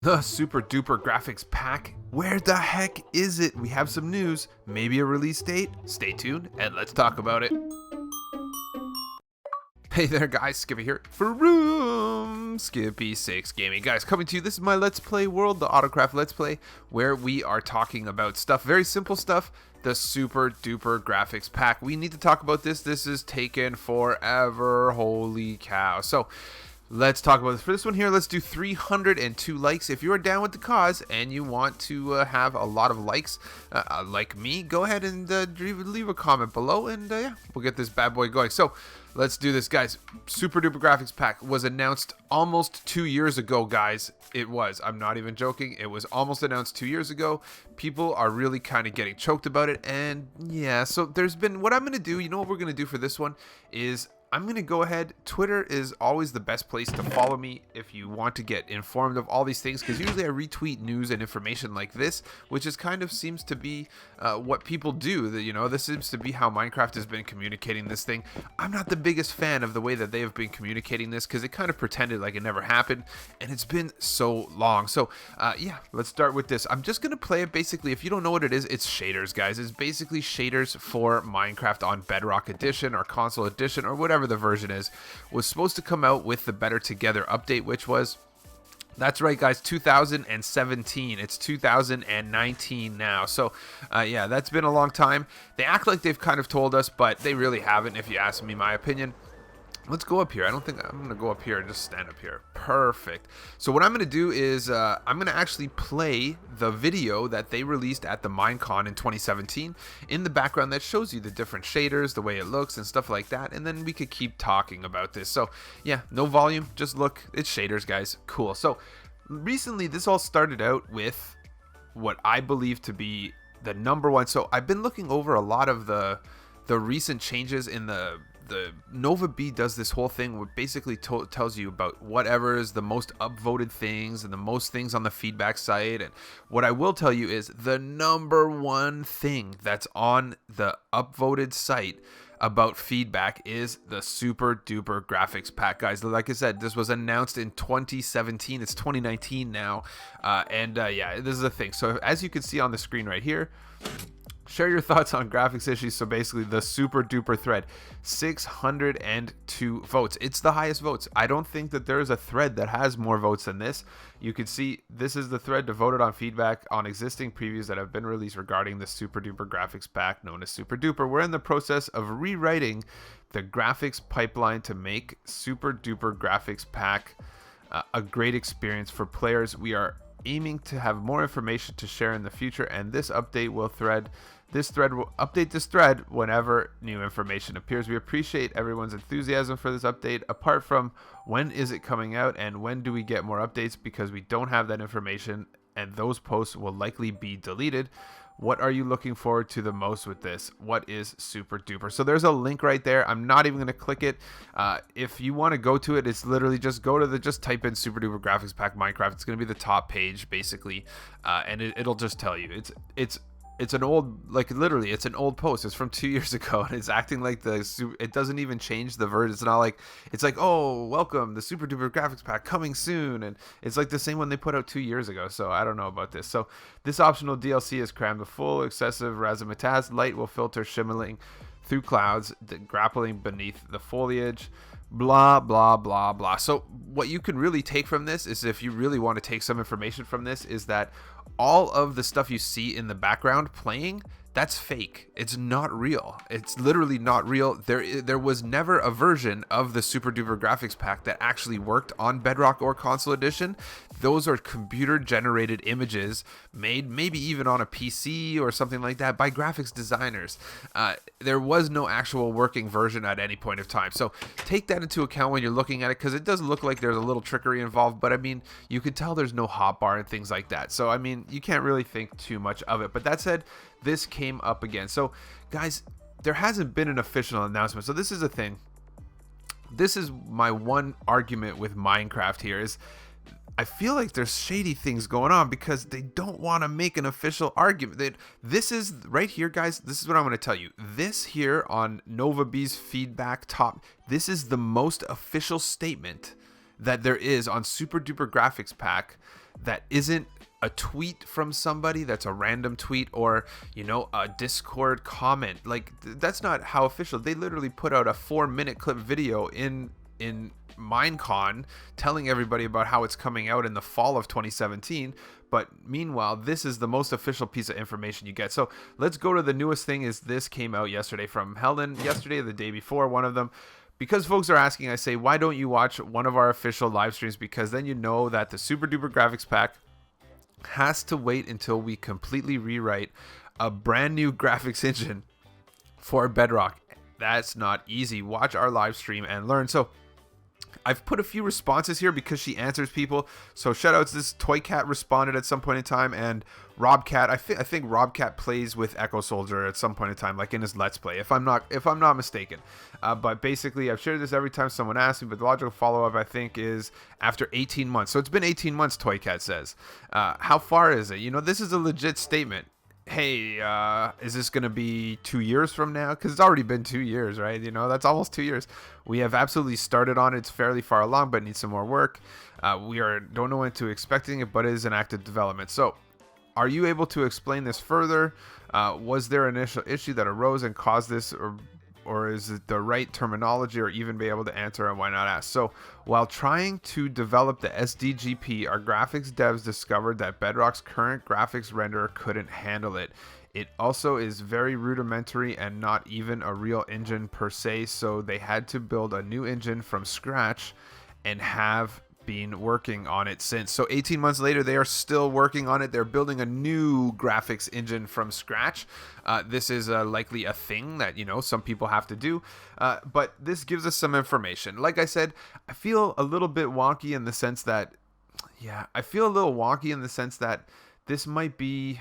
The super duper graphics pack. Where the heck is it? We have some news, maybe a release date. Stay tuned and let's talk about it. Hey there guys, Skippy here from Skippy 6 Gaming. Guys, coming to you, this is my Let's Play world, the Autocraft Let's Play, where we are talking about stuff, very simple stuff, the super duper graphics pack. We need to talk about this. This is taken forever, holy cow. So let's talk about this. For this one here, let's do 302 likes. If you are down with the cause and you want to have a lot of likes, like me, go ahead and leave a comment below, and yeah, we'll get this bad boy going. So let's do this, guys. Super duper graphics pack was announced almost 2 years ago, guys. It was. I'm not even joking. It was almost announced 2 years ago. People are really kind of getting choked about it, and yeah, so there's been, what I'm going to do, you know what we're going to do for this one is I'm going to go ahead. Twitter is always the best place to follow me if you want to get informed of all these things, because usually I retweet news and information like this, which is kind of seems to be what people do. You know, this seems to be how Minecraft has been communicating this thing. I'm not the biggest fan of the way that they have been communicating this, because it kind of pretended like it never happened, and it's been so long. So yeah, let's start with this. I'm just going to play it basically. If you don't know what it is, it's shaders, guys. It's basically shaders for Minecraft on Bedrock Edition or Console Edition or whatever the version is. Was supposed to come out with the Better Together update, which was, that's right guys, 2017. It's 2019 now. So yeah, that's been a long time. They act like they've kind of told us, but they really haven't, if you ask me my opinion. Let's go up here. I don't think I'm going to go up here and just stand up here. Perfect. So what I'm going to do is I'm going to actually play the video that they released at the Minecon in 2017 in the background that shows you the different shaders, the way it looks and stuff like that. And then we could keep talking about this. So yeah, no volume. Just look. It's shaders, guys. Cool. So recently this all started out with what I believe to be the number one. So I've been looking over a lot of the recent changes in the Nova B does this whole thing where basically tells you about whatever is the most upvoted things and the most things on the feedback site. And what I will tell you is the number one thing that's on the upvoted site about feedback is the super duper graphics pack, guys. Like I said, this was announced in 2017. It's 2019 now, and yeah, this is the thing. So as you can see on the screen right here, share your thoughts on graphics issues. So basically the super duper thread, 602 votes. It's the highest votes. I don't think that there is a thread that has more votes than this. You can see this is the thread devoted on feedback on existing previews that have been released regarding the super duper graphics pack known as super duper. We're in the process of rewriting the graphics pipeline to make super duper graphics pack a great experience for players. We are aiming to have more information to share in the future, and this update will update this thread whenever new information appears. We appreciate everyone's enthusiasm for this update. Apart from when is it coming out and when do we get more updates, because we don't have that information and those posts will likely be deleted. What are you looking forward to the most with this? What is super duper? So there's a link right there. I'm not even going to click it. If you want to go to it, it's literally just go to just type in super duper graphics pack Minecraft. It's going to be the top page basically, and it'll just tell you. It's an old, like literally, it's an old post. It's from 2 years ago, and it's acting like it doesn't even change the version. It's not like, it's like, oh, welcome, the super duper graphics pack coming soon, and it's like the same one they put out 2 years ago. So I don't know about this. So this optional DLC is crammed with full excessive razzmatazz. Light will filter shimmering through clouds, grappling beneath the foliage. Blah blah blah blah. So what you can really take from this is, if you really want to take some information from this, is that all of the stuff you see in the background playing, that's fake. It's not real. It's literally not real. There was never a version of the super duper graphics pack that actually worked on Bedrock or Console Edition. Those are computer generated images made maybe even on a PC or something like that by graphics designers. There was no actual working version at any point of time. So take that into account when you're looking at it, because it does look like there's a little trickery involved, but I mean, you can tell there's no hotbar and things like that. So I mean, you can't really think too much of it. But that said, this came up again. So guys, there hasn't been an official announcement. So this is a thing. This is my one argument with Minecraft here, is I feel like there's shady things going on because they don't want to make an official argument. This is right here, guys. This is what I'm going to tell you. This here on Nova B's feedback top, this is the most official statement that there is on super duper graphics pack that isn't a tweet from somebody that's a random tweet, or a Discord comment. Like, that's not how official. They literally put out a 4-minute clip video in Minecon telling everybody about how it's coming out in the fall of 2017. But meanwhile, this is the most official piece of information you get. So let's go to the newest thing. Is this came out yesterday from Helen, yesterday or the day before, one of them. Because folks are asking, I say, why don't you watch one of our official live streams? Because then you know that the Super Duper Graphics Pack has to wait until we completely rewrite a brand new graphics engine for Bedrock. That's not easy. Watch our live stream and learn. So I've put a few responses here because she answers people. So shout outs, this Toy Cat responded at some point in time, and Rob Cat, I think Rob Cat plays with Echo Soldier at some point in time, like in his Let's Play, if I'm not mistaken. But basically, I've shared this every time someone asks me, but the logical follow-up, I think, is after 18 months. So it's been 18 months, Toy Cat says. How far is it? This is a legit statement. Hey, is this going to be 2 years from now? Because it's already been 2 years, right? That's almost 2 years. We have absolutely started on it. It's fairly far along, but needs some more work. We don't know when to expecting it, but it is an active development. So are you able to explain this further? Was there an initial issue that arose and caused this, or is it the right terminology, or even be able to answer, and why not ask? So while trying to develop the SDGP, our graphics devs discovered that Bedrock's current graphics renderer couldn't handle it. It also is very rudimentary and not even a real engine per se, so they had to build a new engine from scratch and have been working on it since. So 18 months later, they are still working on it. They're building a new graphics engine from scratch. This is likely a thing that some people have to do, but this gives us some information. Like I said, I feel a little bit wonky in the sense that this might be,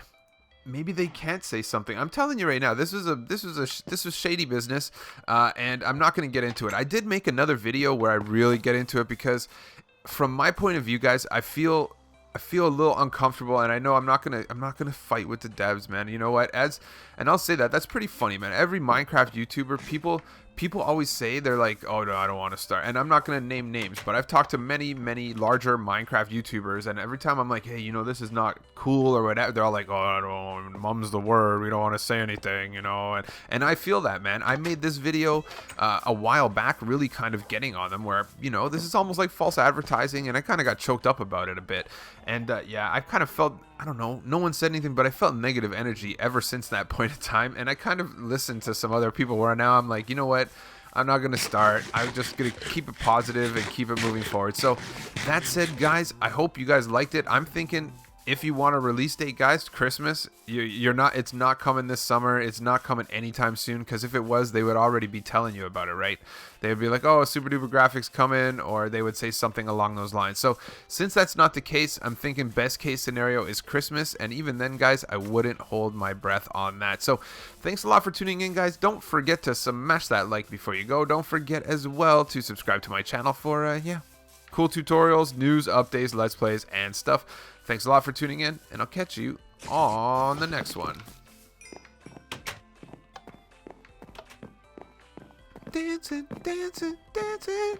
maybe they can't say something. I'm telling you right now, this was shady business, and I'm not going to get into it. I did make another video where I really get into it, because from my point of view, guys, I feel a little uncomfortable, and I know I'm not gonna fight with the devs, man. You know what? And I'll say that's pretty funny, man. Every Minecraft YouTuber, people always say, they're like, oh no, I don't want to start. And I'm not gonna name names, but I've talked to many larger Minecraft YouTubers, and every time I'm like, hey, this is not cool or whatever, they're all like, oh, I don't, mum's the word, we don't want to say anything, and I feel that, man. I made this video a while back, really kind of getting on them, where this is almost like false advertising, and I kind of got choked up about it a bit. And yeah, I kind of felt, I don't know, no one said anything, but I felt negative energy ever since that point in time. And I kind of listened to some other people where now I'm like, you know what? I'm not going to start. I'm just going to keep it positive and keep it moving forward. So that said, guys, I hope you guys liked it. I'm thinking, if you want a release date, guys, Christmas, it's not coming this summer. It's not coming anytime soon, because if it was, they would already be telling you about it, right? They would be like, oh, Super Duper Graphics coming, or they would say something along those lines. So since that's not the case, I'm thinking best case scenario is Christmas, and even then, guys, I wouldn't hold my breath on that. So thanks a lot for tuning in, guys. Don't forget to smash that like before you go. Don't forget as well to subscribe to my channel for cool tutorials, news, updates, let's plays, and stuff. Thanks a lot for tuning in, and I'll catch you on the next one. Dancing, dancing, dancing.